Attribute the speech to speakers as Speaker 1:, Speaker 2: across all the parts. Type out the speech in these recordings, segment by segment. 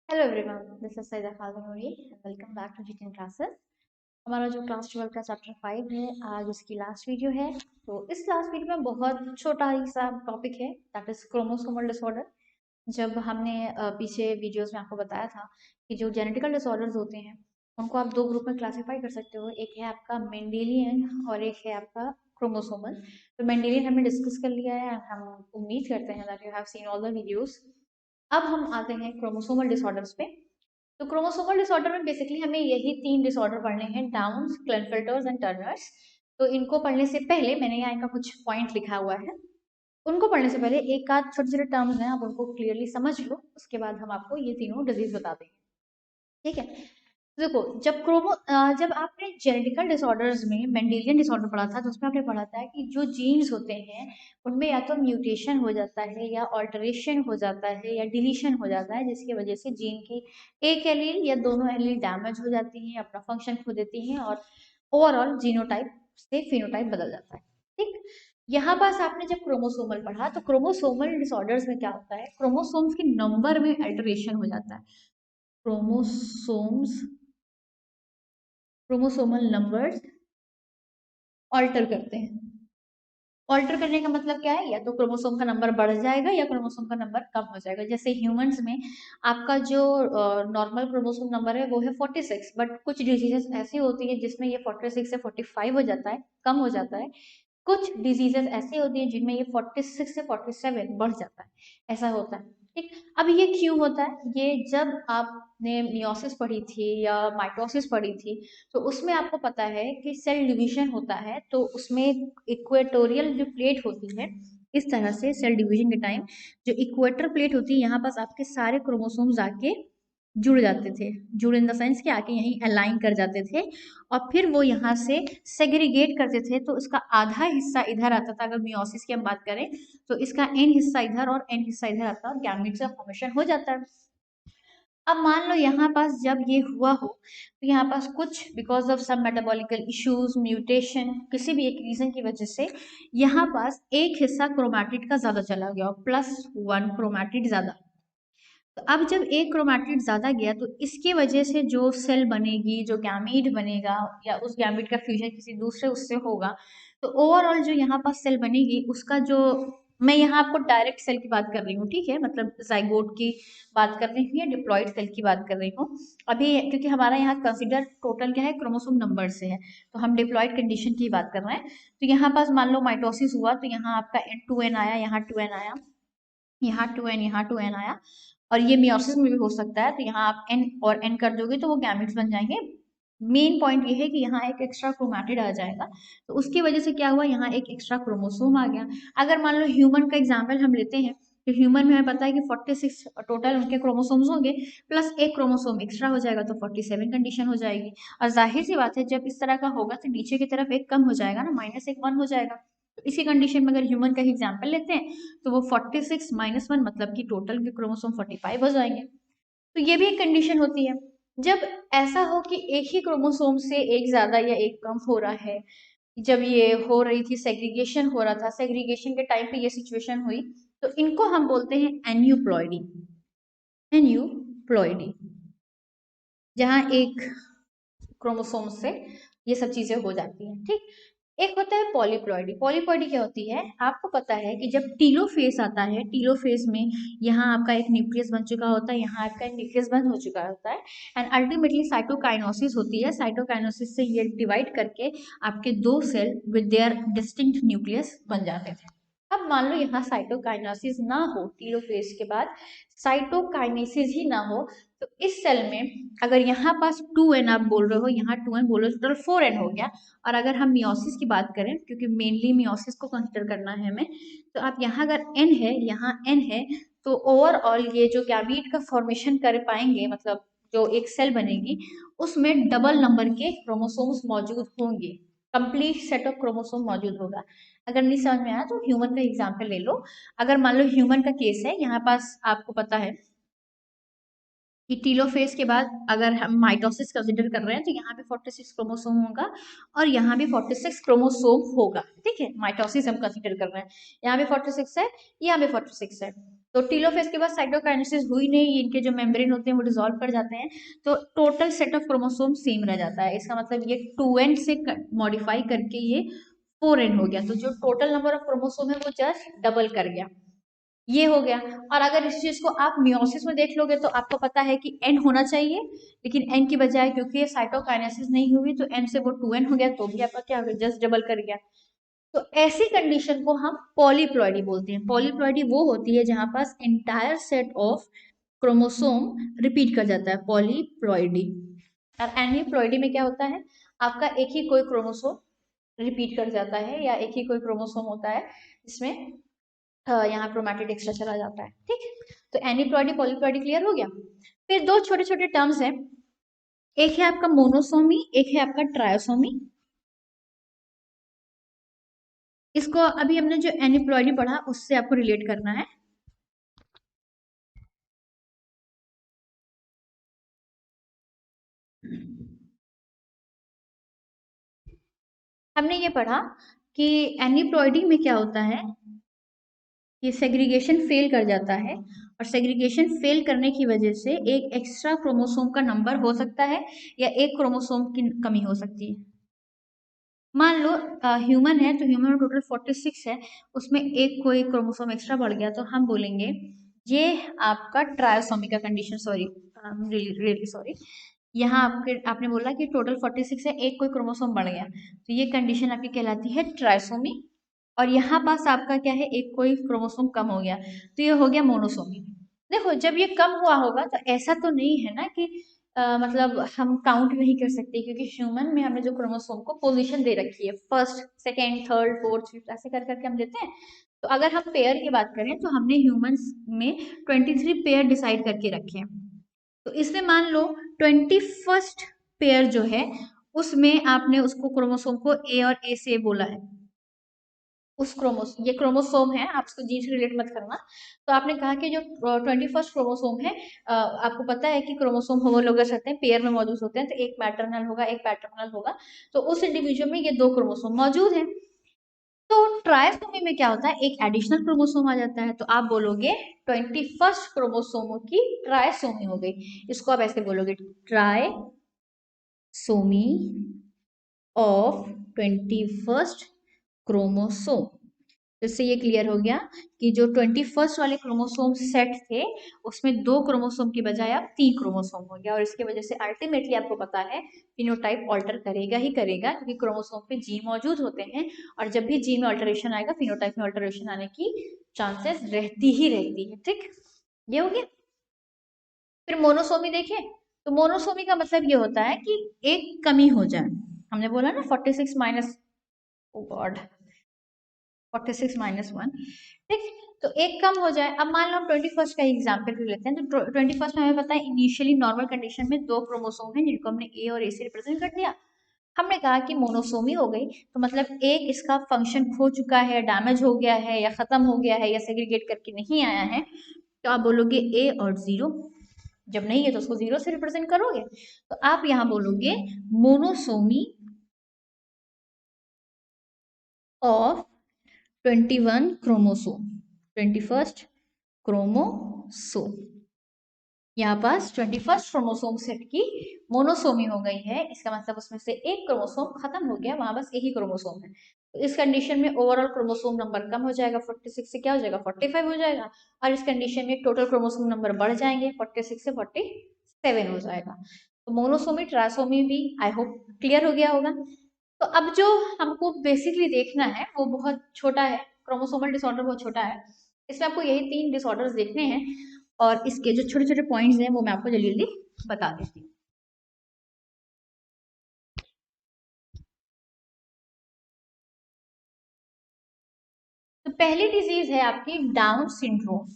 Speaker 1: Hello everyone, this is Saida Khatun Noori. Welcome back to GTN classes. हमारा जो class 12 का chapter 5 है, आज उसकी लास्ट वीडियो है। तो इस लास्ट वीडियो में बहुत छोटा ही सा टॉपिक है, दैट इज क्रोमोसोमल डिसऑर्डर। जब हमने पीछे वीडियोस में आपको बताया था कि जो जेनेटिकल डिसऑर्डर्स होते हैं उनको आप दो ग्रुप में क्लासिफाई कर सकते हो। एक है आपका मेंडेलियन और एक है आपका क्रोमोसोमल। तो मेंडेलियन हमने डिस्कस कर लिया है and हम उम्मीद करते हैं that you have seen all the videos. अब हम आते हैं क्रोमोसोमल डिसऑर्डर्स पे। तो क्रोमोसोमल डिसऑर्डर में बेसिकली हमें यही तीन डिसऑर्डर पढ़ने हैं, डाउन्स, क्लेनफेल्टर्स एंड टर्नर्स। तो इनको पढ़ने से पहले मैंने यहाँ इनका कुछ पॉइंट लिखा हुआ है। उनको पढ़ने से पहले एक आध छोटे छोटे टर्म्स हैं, आप उनको क्लियरली समझ लो, उसके बाद हम आपको ये तीनों डिजीज बता देंगे। ठीक है। देखो, जब आपने जेनेटिकल डिसऑर्डर्स में मेंडेलियन डिसऑर्डर पढ़ा था तो उसमें आपने पढ़ा था कि जो जीन्स होते हैं उनमें या तो म्यूटेशन हो जाता है या ऑल्टरेशन हो जाता है या डिलीशन हो जाता है, जिसकी वजह से जीन की एक एलील या दोनों एलील डैमेज हो जाती हैं, अपना फंक्शन खो देती हैं और ओवरऑल जीनोटाइप से फिनोटाइप बदल जाता है। ठीक। यहाँ पास आपने जब क्रोमोसोमल पढ़ा तो क्रोमोसोमल डिसऑर्डर्स में क्या होता है, क्रोमोसोम्स के नंबर में अल्टरेशन हो जाता है। क्रोमोसोम्स क्रोमोसोमल नंबर्स ऑल्टर करते हैं। ऑल्टर करने का मतलब क्या है, या तो क्रोमोसोम का नंबर बढ़ जाएगा या क्रोमोसोम का नंबर कम हो जाएगा। जैसे ह्यूमंस में आपका जो नॉर्मल क्रोमोसोम नंबर है वो है 46, बट कुछ डिजीजेस ऐसी होती है जिसमें ये 46 से 45 हो जाता है, कम हो जाता है। कुछ डिजीजेस ऐसी होती हैं जिनमें ये 46 से 47 बढ़ जाता है, ऐसा होता है। ठीक। अब ये क्यों होता है, ये जब आपने मियोसिस पढ़ी थी या माइटोसिस पढ़ी थी तो उसमें आपको पता है कि सेल डिवीजन होता है, तो उसमें इक्वेटोरियल जो प्लेट होती है, इस तरह से सेल डिवीजन के टाइम जो इक्वेटर प्लेट होती है यहाँ पास आपके सारे क्रोमोसोम्स आके जुड़ जाते थे। जुड़ इन द सेंस कि आके यहीं अलाइन कर जाते थे और फिर वो यहाँ से सेग्रीगेट करते थे। तो इसका आधा हिस्सा इधर आता था, अगर मियोसिस की हम बात करें तो इसका एन हिस्सा इधर और एन हिस्सा इधर आता है और गैमेट्स का फॉर्मेशन हो जाता है। अब मान लो यहाँ पास जब ये हुआ हो तो यहाँ पास कुछ because of some metabolical issues, mutation, किसी भी एक रीजन की वजह से यहाँ पास एक हिस्सा क्रोमैटिड का ज्यादा चला गया, +1 क्रोमैटिड ज्यादा। तो अब जब एक क्रोमैटिड ज्यादा गया तो इसकी वजह से जो सेल बनेगी, जो गैमीट बनेगा या उस गैमीट का फ्यूजन किसी दूसरे उससे होगा, तो ओवरऑल जो यहाँ पास सेल बनेगी उसका जो, मैं यहाँ आपको डायरेक्ट सेल की बात कर रही हूँ, ठीक है, मतलब जाइगोट की बात कर रही हूँ या डिप्लॉइड सेल की बात कर रही हूँ अभी, क्योंकि हमारा यहाँ कंसिडर टोटल क्या है, क्रोमोसोम नंबर से है, तो हम डिप्लॉइड कंडीशन की बात कर रहे हैं। तो यहाँ पास मान लो माइटोसिस हुआ तो यहाँ आपका N2N आया, यहाँ 2N आया, यहाँ 2N, यहाँ 2N आया, और ये मियोसिस में भी हो सकता है, तो यहाँ आप N और N कर दोगे तो वो गैमेट्स बन जाएंगे। मेन पॉइंट ये है कि यहाँ एक एक्स्ट्रा क्रोमैटिड आ जाएगा, तो उसकी वजह से क्या हुआ, यहाँ एक एक्स्ट्रा क्रोमोसोम आ गया। अगर मान लो ह्यूमन का एग्जाम्पल हम लेते हैं तो ह्यूमन में हमें पता है कि 46 टोटल उनके क्रोमोसोम्स होंगे, प्लस एक क्रोमोसोम एक्स्ट्रा हो जाएगा तो 47 कंडीशन हो जाएगी। और जाहिर सी बात है जब इस तरह का होगा तो नीचे की तरफ एक कम हो जाएगा ना, -1 1 हो जाएगा। तो इसी कंडीशन में अगर ह्यूमन का ही एग्जाम्पल लेते हैं तो वो 46 -1 मतलब कि टोटल के क्रोमोसोम 45 हो जाएंगे। तो ये भी एक कंडीशन होती है। जब ऐसा हो कि एक ही क्रोमोसोम से एक ज्यादा या एक कम हो रहा है, जब ये हो रही थी, सेग्रीगेशन हो रहा था, सेग्रीगेशन के टाइम पे ये सिचुएशन हुई, तो इनको हम बोलते हैं एन्यूप्लॉइडी। एन्यूप्लॉइडी, जहाँ एक क्रोमोसोम से ये सब चीजें हो जाती हैं। ठीक। एक होता है पॉलीप्लॉइडी। पॉलीप्लॉइडी क्या होती है, आपको पता है कि जब टीलोफेज आता है, टीलोफेज में यहाँ आपका एक न्यूक्लियस बन चुका होता है, यहाँ आपका एक न्यूक्लियस बंद हो चुका होता है, एंड अल्टीमेटली साइटोकाइनोसिस होती है। साइटोकाइनोसिस से ये डिवाइड करके आपके दो cell with their distinct nucleus बन जाते थे। अब मान लो यहाँ साइटोकाइनेसिस ना हो, टीलोफेज के बाद साइटोकाइनेसिस ही ना हो, तो इस सेल में अगर यहाँ पास 2N आप बोल रहे हो, यहाँ 2N बोल रहे हो, टोटल 4N हो गया। और अगर हम मियोसिस की बात करें, क्योंकि मेनली मियोसिस को कंसिडर करना है हमें, तो आप यहाँ अगर N है, यहाँ N है, तो ओवरऑल ये जो गैमीट का फॉर्मेशन कर पाएंगे, मतलब जो एक सेल बनेगी उसमें डबल नंबर के क्रोमोसोम्स मौजूद होंगे, कंप्लीट सेट ऑफ क्रोमोसोम मौजूद होगा। अगर नहीं समझ में आया तो ह्यूमन का एग्जाम्पल ले लो। अगर मान लो ह्यूमन का केस है, यहाँ पास आपको पता है कि टीलोफेज के बाद अगर हम माइटोसिस कंसिडर कर रहे हैं तो यहाँ पे 46 क्रोमोसोम होगा और यहाँ भी 46 क्रोमोसोम होगा। ठीक है, माइटोसिस हम कंसिडर कर रहे हैं, यहाँ भी 46 है, यहाँ भी 46 है। तो टीलोफेज के बाद साइटोकाइनेसिस हुई नहीं, इनके जो मेम्ब्रेन होते हैं वो डिसॉल्व कर जाते हैं, तो total set of chromosome same रह जाता है। इसका मतलब ये 2n से मॉडिफाई करके ये 4n हो गया, तो जो टोटल नंबर ऑफ क्रोमोसोम है वो जस्ट डबल कर गया, ये हो गया। और अगर इस चीज को आप मियोसिस में देख लोगे तो आपको पता है कि n होना चाहिए, लेकिन n की बजाय क्योंकि साइटोकाइनेसिस नहीं हुई तो n से वो 2n हो गया, तो भी आपका क्या हो गया, जस्ट डबल कर गया। तो ऐसी कंडीशन को हम पॉलीप्लॉइडी बोलते हैं। पॉलीप्लॉइडी वो होती है जहां पास entire set of chromosome repeat कर जाता है, पॉलीप्लॉइडी। और एनीप्लॉइडी में क्या होता है, आपका एक ही कोई क्रोमोसोम रिपीट कर जाता है, या एक ही कोई क्रोमोसोम होता है जिसमें यहाँ क्रोमैटिड एक्स्ट्रा चला जाता है, ठीक। तो एनीप्लॉइडी पॉलीप्लॉइडी क्लियर हो गया। फिर दो छोटे छोटे टर्म्स हैं, एक है आपका मोनोसोमी, एक है आपका ट्रायोसोमी। इसको अभी हमने जो एनीप्लॉइडी पढ़ा उससे आपको रिलेट करना है। हमने ये पढ़ा कि एनीप्लॉइडी में क्या होता है, ये सेग्रीगेशन फेल कर जाता है, और सेग्रीगेशन फेल करने की वजह से एक एक्स्ट्रा क्रोमोसोम का नंबर हो सकता है, या एक क्रोमोसोम की कमी हो सकती है। मान लो ह्यूमन है, तो ह्यूमन में टोटल 46 है, उसमें एक कोई क्रोमोसोम एक्स्ट्रा बढ़ गया, तो हम बोलेंगे ये आपका ट्रायोसोमी का कंडीशन, सॉरी रियली सॉरी, यहाँ आपके आपने बोला कि टोटल 46 है, एक कोई क्रोमोसोम बढ़ गया, तो ये कंडीशन आपकी कहलाती है ट्राइसोमी। और यहाँ पास आपका क्या है, एक कोई क्रोमोसोम कम हो गया, तो ये हो गया मोनोसोमी। देखो जब ये कम हुआ होगा तो ऐसा तो नहीं है ना कि मतलब हम काउंट नहीं कर सकते, क्योंकि ह्यूमन में हमने जो क्रोमोसोम को पोजीशन दे रखी है, first second third fourth fifth ऐसे कर करके हम देते हैं। तो अगर हम पेयर की बात करें तो हमने ह्यूमंस में 23 पेयर डिसाइड करके रखे हैं। तो इसमें मान लो 21st पेयर जो है उसमें आपने उसको क्रोमोसोम को ए और ए से बोला है, उस क्रोमोसोम, ये क्रोमोसोम है, आप इसको जी से रिलेट मत करना। तो आपने कहा कि जो 21st क्रोमोसोम है, आपको पता है कि क्रोमोसोम होमोलोगस रहते हैं, पेयर में मौजूद होते हैं, तो एक मैटरनल होगा एक पैटर्नल होगा, तो उस इंडिविजुअल में ये दो क्रोमोसोम मौजूद हैं। तो ट्राइसोमी में क्या होता है, एक एडिशनल क्रोमोसोम आ जाता है, तो आप बोलोगे 21st क्रोमोसोम की ट्राइसोमी हो गई। इसको आप ऐसे बोलोगे, ट्राइसोमी ऑफ 21st क्रोमोसोम। इससे ये क्लियर हो गया कि जो 21st वाले क्रोमोसोम सेट थे उसमें दो क्रोमोसोम की बजाय अब 3 क्रोमोसोम हो गया, और इसकी वजह से अल्टीमेटली आपको पता है फिनोटाइप ऑल्टर करेगा ही करेगा, क्योंकि क्रोमोसोम पे जीन मौजूद होते हैं, और जब भी जीन में ऑल्टरेशन आएगा फिनोटाइप में ऑल्टरेशन आने की चांसेस रहती ही रहती है, ठीक। ये हो गया। फिर मोनोसोमी देखें, तो मोनोसोमी का मतलब ये होता है कि एक कमी हो जाए। हमने बोला ना 46 माइनस, ओ गॉड, 46 - 1, ठीक। तो एक कम हो जाए। अब मान लो हम 21st का एग्जाम्पल ले लेते हैं, तो 21st में हमें पता है इनिशियली नॉर्मल कंडीशन में दो क्रोमोसोम है जिनको हमने ए और ए से रिप्रेजेंट कर दिया। हमने कहा कि मोनोसोमी हो गई, तो मतलब एक इसका फंक्शन खो चुका है, डैमेज हो गया है, या खत्म हो गया है, या सेग्रीगेट करके नहीं आया है, तो आप बोलोगे ए और जीरो। जब नहीं है तो उसको जीरो से रिप्रेजेंट करोगे, तो आप यहाँ बोलोगे monosomy of 21 chromosome, 21st chromosome. यहाँ पास 21st क्रोमोसोम सेट की मोनोसोमी हो गई है, इसका मतलब उसमें से एक क्रोमोसोम खत्म हो गया, वहां बस एक ही क्रोमोसोम है। तो इस कंडीशन में ओवरऑल क्रोमोसोम नंबर कम हो जाएगा, 46 से क्या हो जाएगा 45 हो जाएगा, और इस कंडीशन में टोटल क्रोमोसोम नंबर बढ़ जाएंगे, 46 से 47 हो जाएगा। तो मोनोसोमी ट्रांसोमी भी आई होप क्लियर हो गया होगा। तो अब जो हमको बेसिकली देखना है वो बहुत छोटा है, क्रोमोसोमल डिसऑर्डर बहुत छोटा है, इसमें आपको यही 3 डिसऑर्डर्स देखने हैं, और इसके जो छोटे छोटे पॉइंट्स हैं वो मैं आपको जल्दी जल्दी बता देती हूँ। तो पहली डिजीज है आपकी डाउन सिंड्रोम।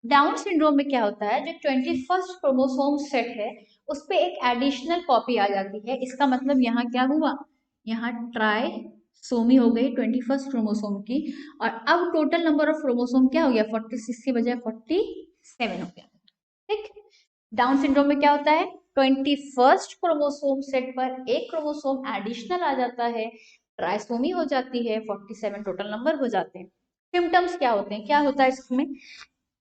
Speaker 1: डाउन सिंड्रोम में क्या होता है, जो 21st क्रोमोसोम सेट है उस पे एक एडिशनल कॉपी आ जाती है, इसका मतलब यहाँ क्या हुआ, यहाँ ट्राई सोमी हो गई 21st क्रोमोसोम की, और अब टोटल नंबर ऑफ क्रोमोसोम क्या हो गया, 46 की बजाय 47 हो गया, ठीक। डाउन सिंड्रोम में क्या होता है, 21st क्रोमोसोम सेट पर एक क्रोमोसोम एडिशनल आ जाता है, ट्राइसोमी हो जाती है, 47 टोटल नंबर हो जाते हैं। सिम्टम्स क्या होते हैं, क्या होता है इसमें,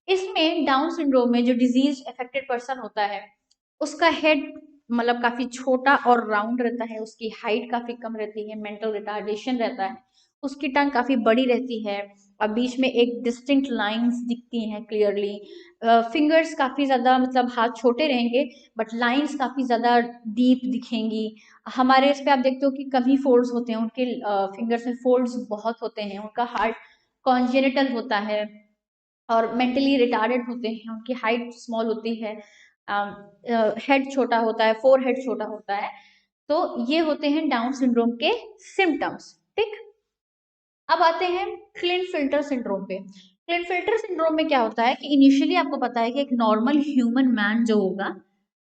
Speaker 1: इसमें डाउन सिंड्रोम में जो डिजीज अफेक्टेड पर्सन होता है उसका हेड मतलब काफी छोटा और राउंड रहता है, उसकी हाइट काफी कम रहती है, मेंटल रिटार्डेशन रहता है, उसकी टंग काफी बड़ी रहती है और बीच में एक डिस्टिंक्ट लाइंस दिखती हैं क्लियरली। फिंगर्स काफी ज्यादा मतलब हाथ छोटे रहेंगे बट लाइंस काफी ज्यादा डीप दिखेंगी। हमारे इस पे आप देखते हो कि कम ही फोल्ड्स होते हैं, उनके फिंगर्स में फोल्ड्स बहुत होते हैं, उनका हार्ट कॉन्जेनिटल होता है और मेंटली रिटार्डेड होते हैं, उनकी हाइट स्मॉल होती है, हेड छोटा होता है, फोर हेड छोटा होता है। तो ये होते हैं डाउन सिंड्रोम के सिम्टम्स। ठीक, अब आते हैं क्लिनफिल्टर सिंड्रोम पे। क्लिनफिल्टर सिंड्रोम में क्या होता है कि इनिशियली आपको पता है कि एक नॉर्मल ह्यूमन मैन जो होगा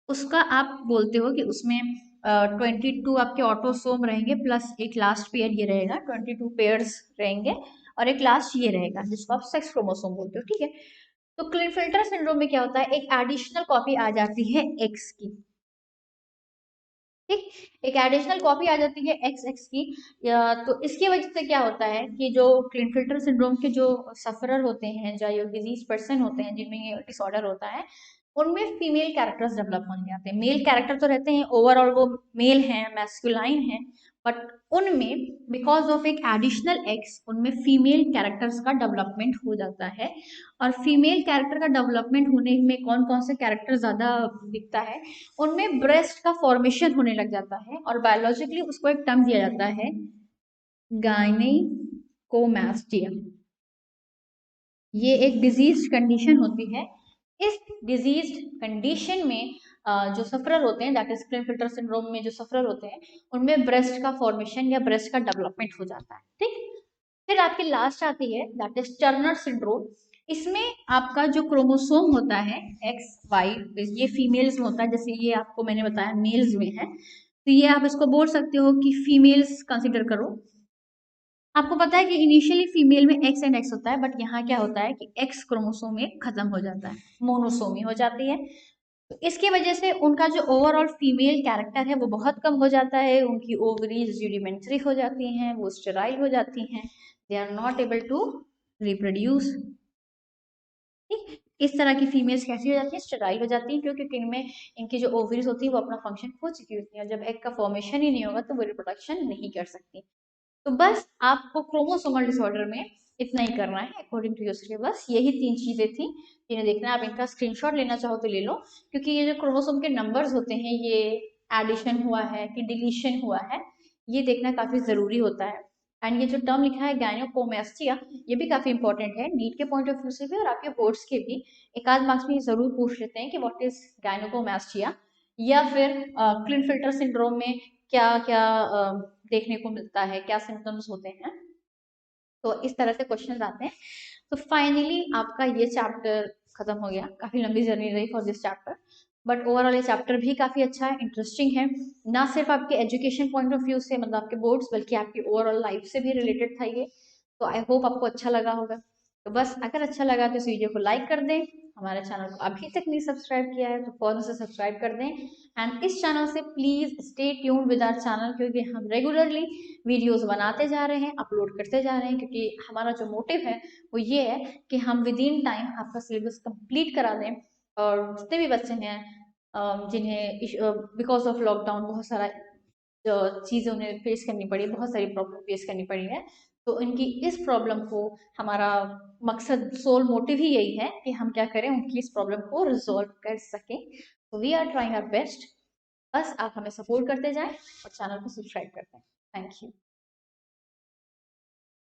Speaker 1: उसका आप बोलते हो कि उसमें 22 आपके ऑटोसोम रहेंगे प्लस एक लास्ट पेयर ये रहेगा, 22 पेयर्स रहेंगे और एक लास्ट ये रहेगा जिसको आप सेक्स क्रोमोसोम बोलते हो। ठीक है, तो क्लिनफिल्टर सिंड्रोम में क्या होता है, एक एडिशनल कॉपी आ जाती है एक्स की। ठीक, एक एडिशनल कॉपी आ जाती है एक्स एक्स की। तो इसकी वजह से क्या होता है कि जो क्लिनफिल्टर सिंड्रोम के जो सफरर होते हैं, जो डिजीज पर्सन होते हैं जिनमें ये डिसऑर्डर होता है, उनमें फीमेल कैरेक्टर्स डेवलप होने जाते हैं। मेल कैरेक्टर तो रहते हैं, ओवरऑल वो मेल हैं, मैस्कुलाइन हैं, बट उनमें बिकॉज ऑफ एक एडिशनल एक्स उनमें फीमेल कैरेक्टर्स का डेवलपमेंट हो जाता है। और फीमेल कैरेक्टर का डेवलपमेंट होने में कौन कौन से कैरेक्टर ज्यादा दिखता है, उनमें ब्रेस्ट का फॉर्मेशन होने लग जाता है और बायोलॉजिकली उसको एक टर्म दिया जाता है गायनेकोमास्टिया। ये एक डिजीज कंडीशन होती है। इस डिजीज कंडीशन में जो सफरर होते हैं, दैट इज क्लिनफिल्टर सिंड्रोम में जो सफरर होते हैं उनमें ब्रेस्ट का फॉर्मेशन या ब्रेस्ट का डेवलपमेंट हो जाता है। ठीक, फिर आपकी लास्ट आती है दैट इज टर्नर सिंड्रोम। इसमें आपका जो क्रोमोसोम होता है एक्स वाई, ये फीमेल्स में होता है, जैसे ये आपको मैंने बताया मेल्स में है, तो ये आप इसको बोल सकते हो कि फीमेल्स कंसिडर करो। आपको पता है कि इनिशियली फीमेल में एक्स एंड एक्स होता है बट यहाँ क्या होता है कि एक्स क्रोमोसोम एक खत्म हो जाता है, मोनोसोमी हो जाती है। तो इसकी वजह से उनका जो ओवरऑल फीमेल कैरेक्टर है वो बहुत कम हो जाता है, उनकी ओवरीज रूडिमेंट्री हो जाती हैं, वो स्टेराइल हो जाती हैं, they are not able to reproduce. ठीक, इस तरह की फीमेल्स कैसी हो जाती है, स्टेराइल हो जाती है, क्योंकि इनमें इनकी जो ओवरीज होती है वो अपना फंक्शन खो चुकी होती है और जब एग का फॉर्मेशन ही नहीं होगा तो वो रिप्रोडक्शन नहीं कर सकती। तो बस आपको क्रोमोसोमल डिसऑर्डर में इतना ही करना है अकॉर्डिंग टू योर सिलेबस। यही 3 चीजें थी जिन्हें देखना है। आप इनका स्क्रीनशॉट लेना चाहो तो ले लो, क्योंकि ये जो क्रोमोसोम के नंबर्स होते हैं, ये एडिशन हुआ है कि डिलीशन हुआ है, ये देखना काफी जरूरी होता है। एंड ये जो टर्म लिखा है गायनोकोमेस्टिया, ये भी काफी इंपॉर्टेंट है नीट के पॉइंट ऑफ व्यू से भी और आपके बोर्ड्स के भी। एक आध मार्क्स में ये जरूर पूछ लेते हैं कि व्हाट इज गायनोकोमेस्टिया, या फिर क्लिनफिल्टर सिंड्रोम में क्या क्या देखने को मिलता है, क्या सिम्टम्स होते हैं। तो इस तरह से क्वेश्चंस आते हैं। तो फाइनली आपका ये चैप्टर खत्म हो गया। काफी लंबी जर्नी रही for this chapter, but overall ये चैप्टर भी काफी अच्छा है, इंटरेस्टिंग है। ना सिर्फ आपके एजुकेशन पॉइंट ऑफ व्यू से मतलब आपके बोर्ड्स, बल्कि आपकी ओवरऑल लाइफ से भी रिलेटेड था ये। तो आई होप आपको अच्छा लगा होगा। तो बस अगर अच्छा लगा तो इस वीडियो को लाइक कर दें, हमारे चैनल को अभी तक नहीं सब्सक्राइब किया है तो फौरन से सब्सक्राइब कर दें। एंड इस चैनल से please stay tuned with our channel, क्योंकि हम रेगुलरली वीडियोस बनाते जा रहे हैं, अपलोड करते जा रहे हैं, क्योंकि हमारा जो मोटिव है वो ये है कि हम विद इन टाइम आपका सिलेबस कंप्लीट करा दें। और जितने भी बच्चे हैं जिन्हें बिकॉज ऑफ लॉकडाउन बहुत सारा चीज़ें उन्हें फेस करनी पड़ी, बहुत सारी प्रॉब्लम फेस करनी पड़ी है, तो इनकी इस प्रॉब्लम को हमारा मकसद, सोल मोटिव ही यही है कि हम क्या करें, उनकी इस प्रॉब्लम को रिजॉल्व कर सकें। तो we are trying our best. बस आप हमें सपोर्ट करते जाएं और चैनल को सब्सक्राइब करते हैं। Thank you.